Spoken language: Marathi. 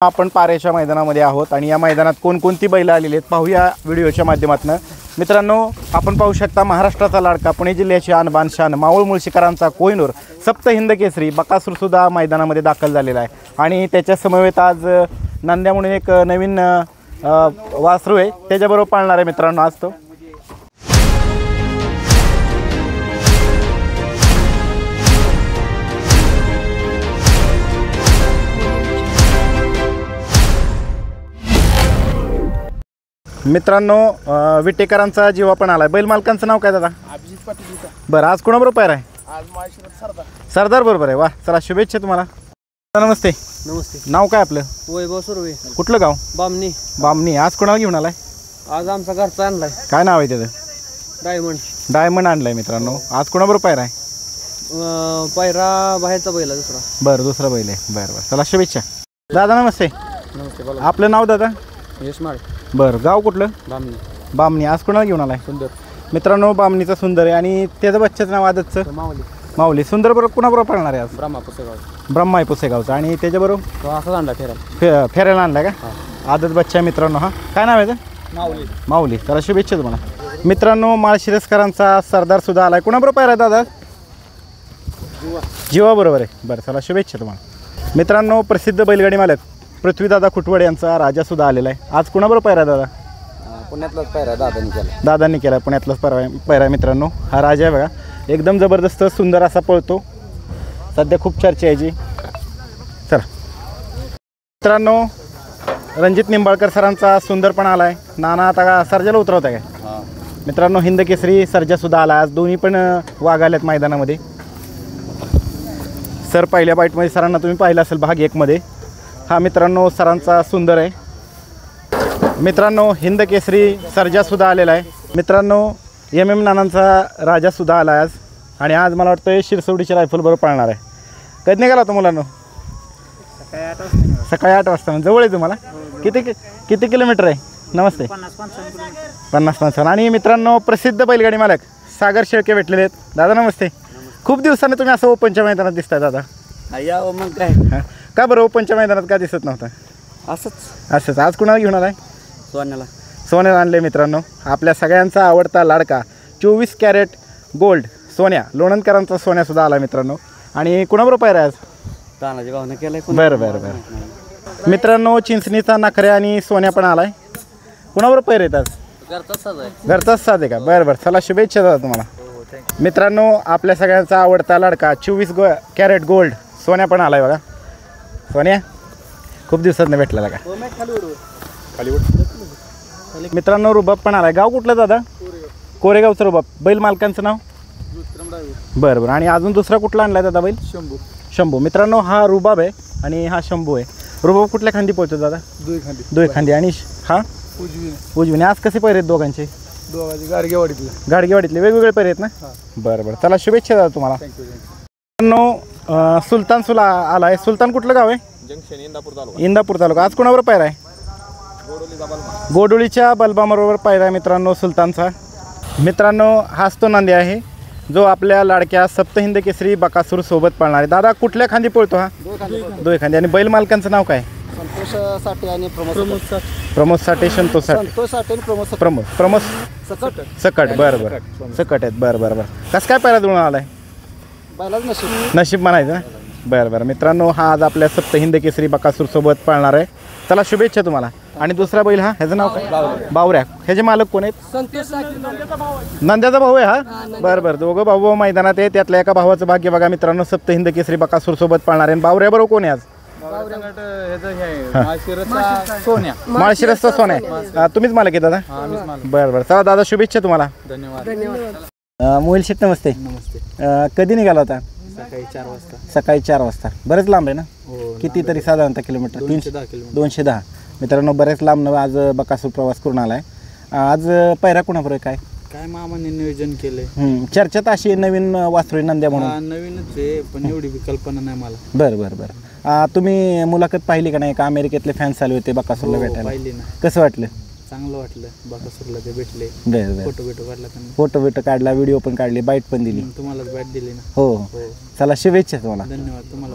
आपण पारेच्या मैदानामध्ये आहोत आणि या मैदानात कोणकोणती बैल आलेली आहेत पाहूया व्हिडिओच्या माध्यमातून। मित्रांनो, आपण पाहू शकता महाराष्ट्राचा लाडका पुणे जिल्ह्याची आणबान शान मावळ मुळशीकरांचा कोहिनूर सप्त हिंद केसरी बकासूर सुद्धा मैदानामध्ये दाखल झालेला आहे आणि त्याच्या समवेत आज नांद्या म्हणून एक नवीन वासरू आहे, त्याच्याबरोबर पाळणार आहे मित्रांनो आज तो। मित्रांनो, विटेकरांचा जीवा पण आलाय। बैल मालकांचं नाव काय दादा? अभिजित पाटील। बरं, आज कोणाबरोबर पायरा आहे? आज माळशिरस सरदार। सरदार बरोबर आहे। वाह, चला शुभेच्छा तुम्हाला। नमस्ते। नमस्ते। नाव काय आपलं? वैभव सुर्वे। कुठलं गाव? बामणी। बामणी। आज कोणाला घेऊन आलाय? आज आमचा घरचा आणलाय। काय नाव आहे त्याचं? डायमंड। डायमंड आणलाय मित्रांनो। आज कोणाबरोबर पायरा आहे? पायरा बाहेरचा बैल दुसरा। बरं, दुसरा बैल आहे। बरं बरं, चला शुभेच्छा दादा। नमस्ते। नमस्ते, बोला। आपलं नाव दादा? यश माळे। बरं, गाव कुठलं? बामणी। बामणी। आज कोणाला घेऊन आलाय? सुंदर। मित्रांनो, बामणीचा सुंदर आहे आणि त्याचं बच्चाचं नाव आदतचं माऊली। माऊली। सुंदर बरोबर कुणाबरोबर पळणार आहे आज? ब्रह्मा पुसेगाव। ब्रह्मा आहे पुसेगावचा आणि त्याच्याबरोबर तो असाच आणला फेरायला। फेरायला आणला का? आदत बच्चा मित्रांनो। हा, काय नाव आहे त्याचं? माऊली। माऊली। त्याला शुभेच्छा तुम्हाला। मित्रांनो, माळशिरसकरांचा सरदार सुद्धा आलाय। कोणाबरोबर पायरा दादा? जीवा बरोबर आहे। बरं, चला शुभेच्छा तुम्हाला। मित्रांनो, प्रसिद्ध बैलगाडी मालक पृथ्वीदादा खुटवड यांचा राजा सुद्धा आलेला आहे। आज कोणाबरोबर पायरा दादा? पुण्यातलाच पायरा दादांनी केला। दादांनी केला, पुण्यातलाच पायरा मित्रांनो। हा राजा आहे बघा, एकदम जबरदस्त सुंदर असा पळतो, सध्या खूप चर्चा आहे जी। चला मित्रांनो, रणजित निंबाळकर सरांचा सुंदर पण आलाय। नाना आता सर्जाला उतरवता काय? मित्रांनो, हिंद केसरी सर्जा सुद्धा आला। आज दोन्ही पण वाघ आल्यात मैदानामध्ये। सर पहिल्या बाईटमध्ये सरांना तुम्ही पाहिलं असेल भाग 1 मध्ये। हा मित्रांनो सरांचा सुंदर आहे। मित्रांनो, हिंद केसरी सर्जा सुद्धा आलेला आहे। मित्रांनो, MM नानांचा राजा सुद्धा आला आज आणि आज मला वाटतं शिरसवडीच्या रायफल बरोबर पाळणार आहे। कधी निघाला होता मुलांनो? सकाळी 8 वाजता। जवळ आहे तुम्हाला? किती किलोमीटर आहे? नमस्ते। 50-55। आणि मित्रांनो, प्रसिद्ध बैलगाडी मालक सागर शेळके भेटलेले आहेत। दादा नमस्ते। खूप दिवसांनी तुम्ही असं ओपनच्या मैदानात दिसताय दादा। मग काय का बरं ओपनच्या मैदानात का दिसत नव्हता? असंच। आज कुणाला घेऊन आलाय? सोन्याला आणले मित्रांनो। आपल्या सगळ्यांचा आवडता लाडका 24 कॅरेट गोल्ड सोन्या लोणंदकरांचा सोन्या सुद्धा आला मित्रांनो। आणि कुणाबरोबर पायरा आज? तानाजी भाऊने केलाय। बरं मित्रांनो, चिंचणीचा नखऱ्या आणि सोन्या पण आलाय। कुणाबरोबर पायरा येतात? घरचाच साज आहे का? बरं, चला शुभेच्छा दादा तुम्हाला। मित्रांनो, आपल्या सगळ्यांचा आवडता लाडका 24 कॅरेट गोल्ड सोन्या पण आलाय बघा। सोन्या खूप दिवसात भेटला का? मित्रांनो, रुबाब पण आलाय। गाव कुठलं दादा? कोरेगावचं रुबाब। बैल मालकांचं नाव? बरं। आणि अजून दुसरा कुठला आणलाय दादा बैल? शंभू। मित्रांनो, हा रुबाब आहे आणि हा शंभू आहे। रुबाब कुठल्या खांदी पोहोचतो दादा? दोय खांदी। आणि हा उजवीने। आज कसे पैरे आहेत दोघांचे? गाडगेवाडीतले वेगवेगळे पैरे आहेत ना? बरं, चला शुभेच्छा दादा तुम्हाला। मित्रांनो, सुलतान सुला आलाय। सुलतान कुठलं गाव आहे? इंदापूर तालुका। आज कोणाबरोबर पायरा आहे? गोडोळीच्या बलबाबरोबर पायरा आहे मित्रांनो सुलतानचा। मित्रांनो, हाच तो नांदी आहे जो आपल्या लाडक्या सप्तहिंद केसरी बकासूर सोबत पळणार आहे। दादा कुठल्या खांदी पळतो हा? दोय खांदी। आणि बैल मालकांचं नाव काय? संतोष साठे आणि प्रमोद साठे संतोष साठे प्रमोद सकट। बरं सकट आहेत। बरं कसं काय पायरा जुळून आलाय? नशीब म्हणायचं ना? बरं मित्रांनो, हा आज आपल्या सप्तहिंद केसरी बकासूर सोबत पळणार आहे। चला शुभेच्छा तुम्हाला। आणि दुसरा बैल हा ह्याचं नाव काय? बावऱ्या। ह्याचे मालक कोण आहेत? नंद्याचा भाऊ आहे हा? बरं दोघं भाऊ मैदानात आहे। त्यातल्या एका भावाचं भाग्य बघा मित्रांनो, सप्तहिंद केसरी बकासूर सोबत पळणार आहे। बावऱ्या बरोबर कोण आहे आज? माळशिरसचा सोन्या। तुम्हीच मालक आहे दादा? बरं चला दादा, शुभेच्छा तुम्हाला। धन्यवाद। मोहिल शेठ नमस्ते। कधी निघाला होता? सकाळी 4 वाजता। बरेच लांब आहे ना? किती तरी साधारणतः किलोमीटर? 210। मित्रांनो, बरेच लांब आज बकासूर प्रवास करून आलाय। आज पायरा कोणाबरोबर काय मामाने नियोजन केलंय? चर्चेत अशी नवीन वासरू नंद्या म्हणून? नवीनच आहे, पण एवढी कल्पना नाही मला। बरं तुम्ही मुलाखत पाहिली का नाही? का अमेरिकेतले फॅन्स आले होते बकासूरला भेटायला? पाहिली ना। कसं वाटलं? चांगलं वाटलं। बकासूरला ते भेटले। फोटो काढला, व्हिडिओ पण काढले, बाईट पण दिली। तुम्हाला बाईट दिली ना? हो। चला शुभेच्छा तुम्हाला। धन्यवाद तुम्हाला।